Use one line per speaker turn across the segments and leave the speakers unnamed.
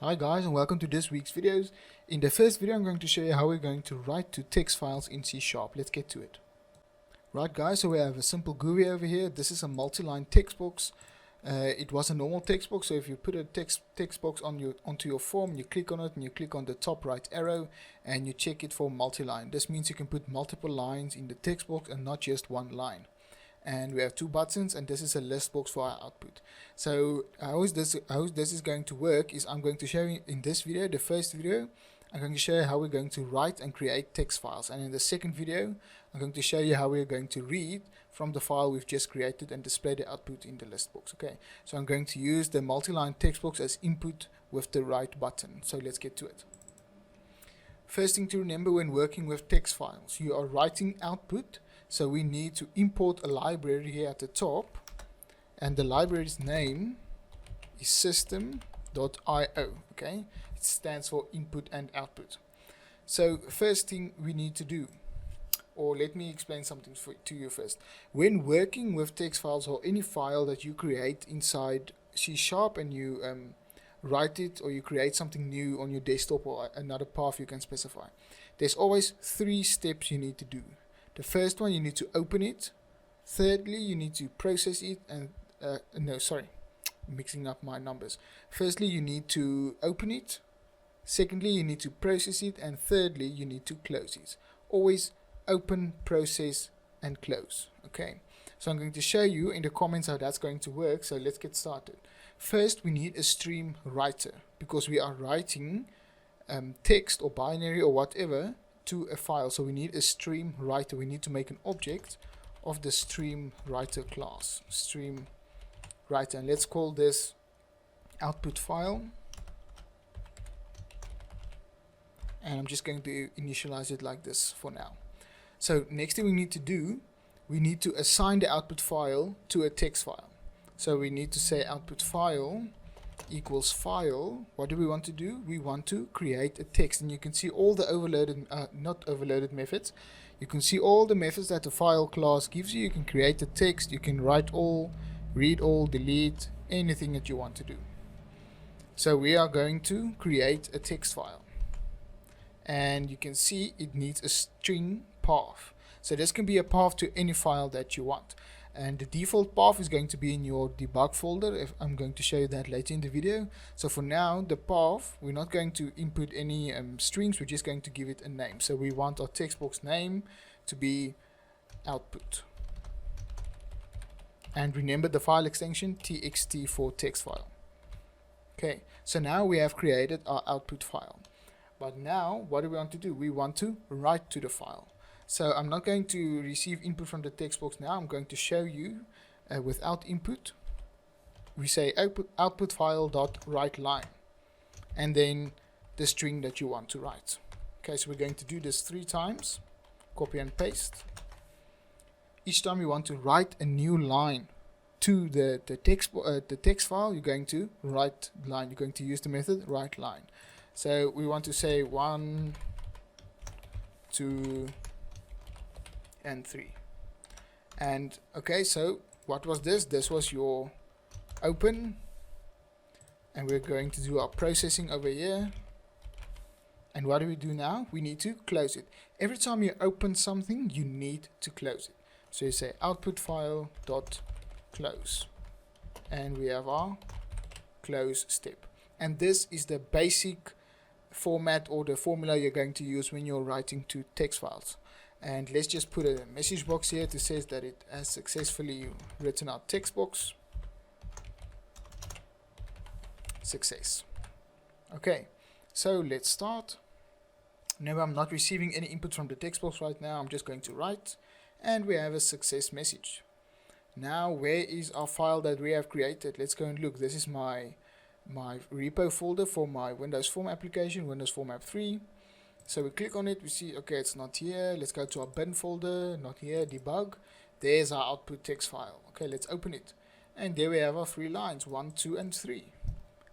Hi guys, and welcome to this week's videos. In the first video I'm going to show you how we're going to write to text files in C#. Let's get to it. Right guys, so we have a simple GUI over here. This is a multi-line text box. It was a normal text box, so if you put a text box onto your form, you click on it and you click on the top right arrow and you check it for multi-line. This means you can put multiple lines in the text box and not just one line. And we have two buttons, and this is a list box for our output. So how this is going to work is I'm going to show you in this video, the first video, I'm going to show you how we're going to write and create text files, and in the second video I'm going to show you how we're going to read from the file we've just created and display the output in the list box. Okay, so I'm going to use the multi-line text box as input with the right button. So let's get to it. First thing to remember when working with text files, you are writing output. So we need to import a library here at the top, and the library's name is system.io. Okay, it stands for input and output. So first thing we need to do, or let me explain something to you first. When working with text files or any file that you create inside C# and you write it, or you create something new on your desktop or another path you can specify, there's always 3 steps you need to do. The first one, you need to open it. Thirdly, you need to process it, and mixing up my numbers. Firstly, you need to open it. Secondly, you need to process it, and thirdly, you need to close it. Always open, process, and close. Okay, so I'm going to show you in the comments how that's going to work. So let's get started. First, we need a stream writer, because we are writing text or binary or whatever to a file. So we need a stream writer. We need to make an object of the stream writer class, stream writer, and let's call this output file, and I'm just going to initialize it like this for now. So next thing we need to do, we need to assign the output file to a text file. So we need to say output file equals file. What do we want to do? We want to create a text, and you can see all the not overloaded methods. You can see all the methods that the file class gives you. You can create a text, you can write all, read all, delete, anything that you want to do. So we are going to create a text file, and you can see it needs a string path. So this can be a path to any file that you want. And the default path is going to be in your debug folder. If I'm going to show you that later in the video. So for now, the path, we're not going to input any strings, we're just going to give it a name. So we want our text box name to be output. And remember the file extension txt for text file. Okay, so now we have created our output file. But now, what do we want to do? We want to write to the file. So I'm not going to receive input from the text box now. I'm going to show you without input. We say output file dot write line, and then the string that you want to write. Okay, so we're going to do this 3 times. Copy and paste. Each time you want to write a new line to the text file, you're going to write line. You're going to use the method write line. So we want to say 1, 2, and 3. And okay, so what was this? This was your open, and we're going to do our processing over here. And what do we do now? We need to close it. Every time you open something, you need to close it. So you say output file dot close, and we have our close step. And this is the basic format or the formula you're going to use when you're writing to text files. And let's just put a message box here to say that it has successfully written out text box. Success. Okay, so let's start. Remember, I'm not receiving any input from the text box right now. I'm just going to write, and we have a success message. Now, where is our file that we have created? Let's go and look. This is my repo folder for my Windows Form application, Windows Form App 3. So we click on it, we see, okay, it's not here. Let's go to our bin folder, not here, debug. There's our output text file. Okay, let's open it. And there we have our 3 lines, 1, 2, and 3.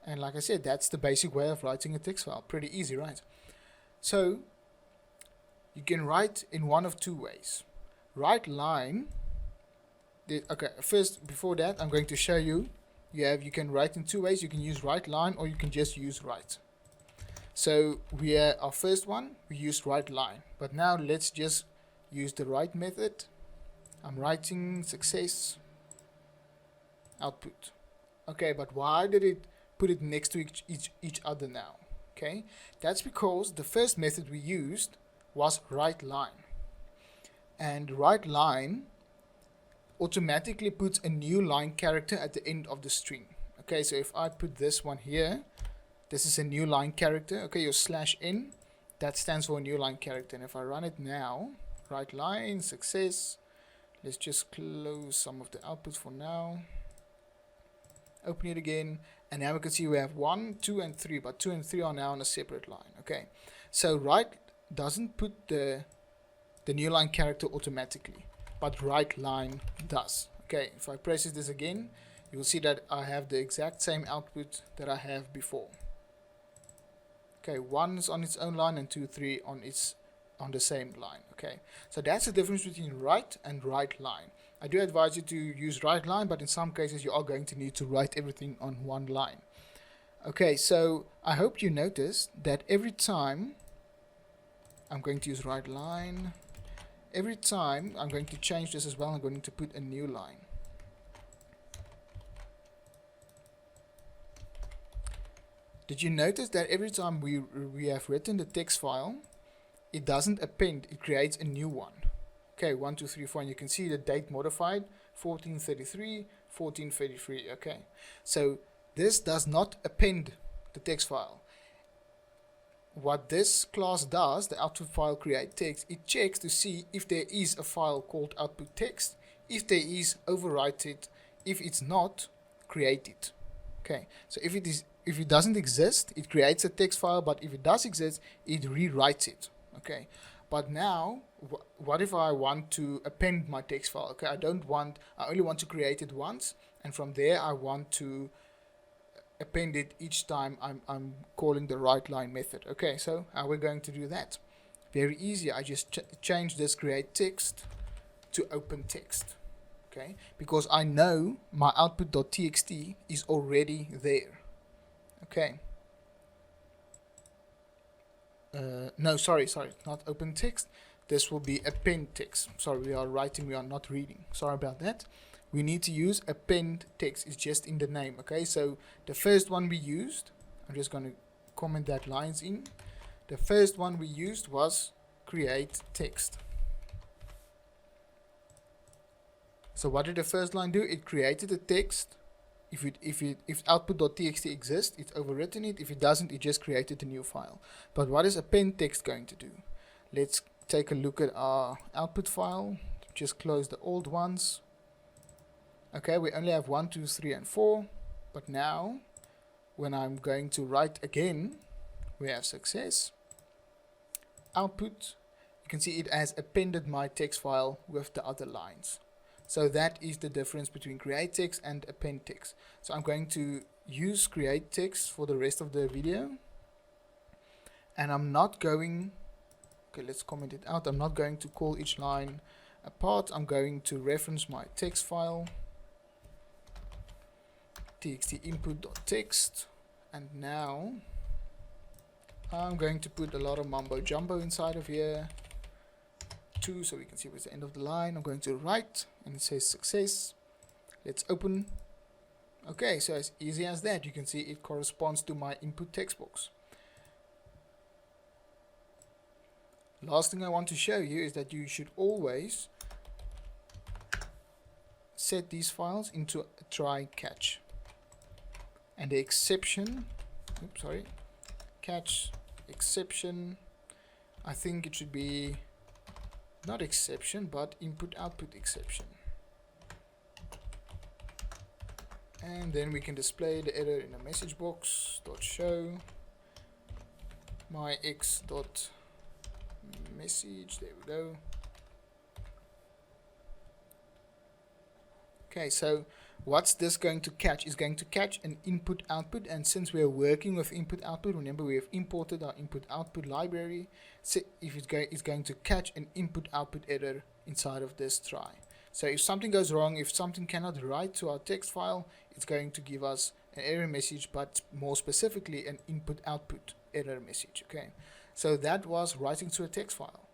And like I said, that's the basic way of writing a text file. Pretty easy, right? So you can write in one of 2 ways. Write line. Okay, first, before that, I'm going to show you you can write in two ways. You can use write line or you can just use write. So our first one, we used write line, but now let's just use the write method. I'm writing success output. Okay, but why did it put it next to each other now? Okay, that's because the first method we used was write line, and write line automatically puts a new line character at the end of the string. Okay, so if I put this one here, this is a new line character. Okay, your /n, that stands for a new line character. And if I run it now, write line success, let's just close some of the outputs for now, open it again, and now we can see we have 1, 2 and 3, but 2 and 3 are now on a separate line. Okay, so write doesn't put the new line character automatically, but write line does. Okay, if I press this again, you will see that I have the exact same output that I have before. Okay, 1 is on its own line and 2, 3 on the same line. Okay, so that's the difference between write and write line. I do advise you to use write line, but in some cases you are going to need to write everything on one line. Okay, so I hope you noticed that every time I'm going to use write line, every time I'm going to change this as well, I'm going to put a new line. Did you notice that every time we have written the text file, it doesn't append, it creates a new one. Okay, 1, 2, 3, 4, and you can see the date modified, 1433, 1433. Okay, so this does not append the text file. What this class does, the output file create text, it checks to see if there is a file called output text. If there is, overwrite it. If it's not, create it. Okay, so if it doesn't exist, it creates a text file, but if it does exist, it rewrites it. Okay, but now what if I want to append my text file? Okay, I only want to create it once, and from there I want to append it each time I'm calling the write line method. Okay, so how we're going to do that? Very easy. I just change this create text to open text. Okay, because I know my output.txt is already there. Okay. No, sorry, not open text. This will be append text. Sorry, we are writing, we are not reading. Sorry about that. We need to use append text. It's just in the name. Okay, so the first one we used, I'm just going to comment that lines in. The first one we used was create text. So what did the first line do? It created a text. If output.txt exists, it's overwritten it. If it doesn't, it just created a new file. But what is append text going to do? Let's take a look at our output file. Just close the old ones. Okay, we only have 1, 2, 3, and 4. But now, when I'm going to write again, we have success. Output, you can see it has appended my text file with the other lines. So that is the difference between create text and append text. So I'm going to use create text for the rest of the video. And I'm not going, okay, let's comment it out. I'm not going to call each line apart. I'm going to reference my text file, txt input.txt, and now I'm going to put a lot of mumbo jumbo inside of here. 2, so we can see what's the end of the line. I'm going to write, and it says success. Let's open. Okay, so as easy as that, you can see it corresponds to my input text box. Last thing I want to show you is that you should always set these files into a try catch, and the exception, catch exception, I think it should be not exception but input output exception, and then we can display the error in a message box. .show my x dot message, there we go. Okay, so what's this going to catch? Is going to catch an input output, and since we are working with input output, remember we have imported our input output library, so if it's going to catch an input output error inside of this try. So if something goes wrong, if something cannot write to our text file, it's going to give us an error message, but more specifically an input output error message. Okay, so that was writing to a text file.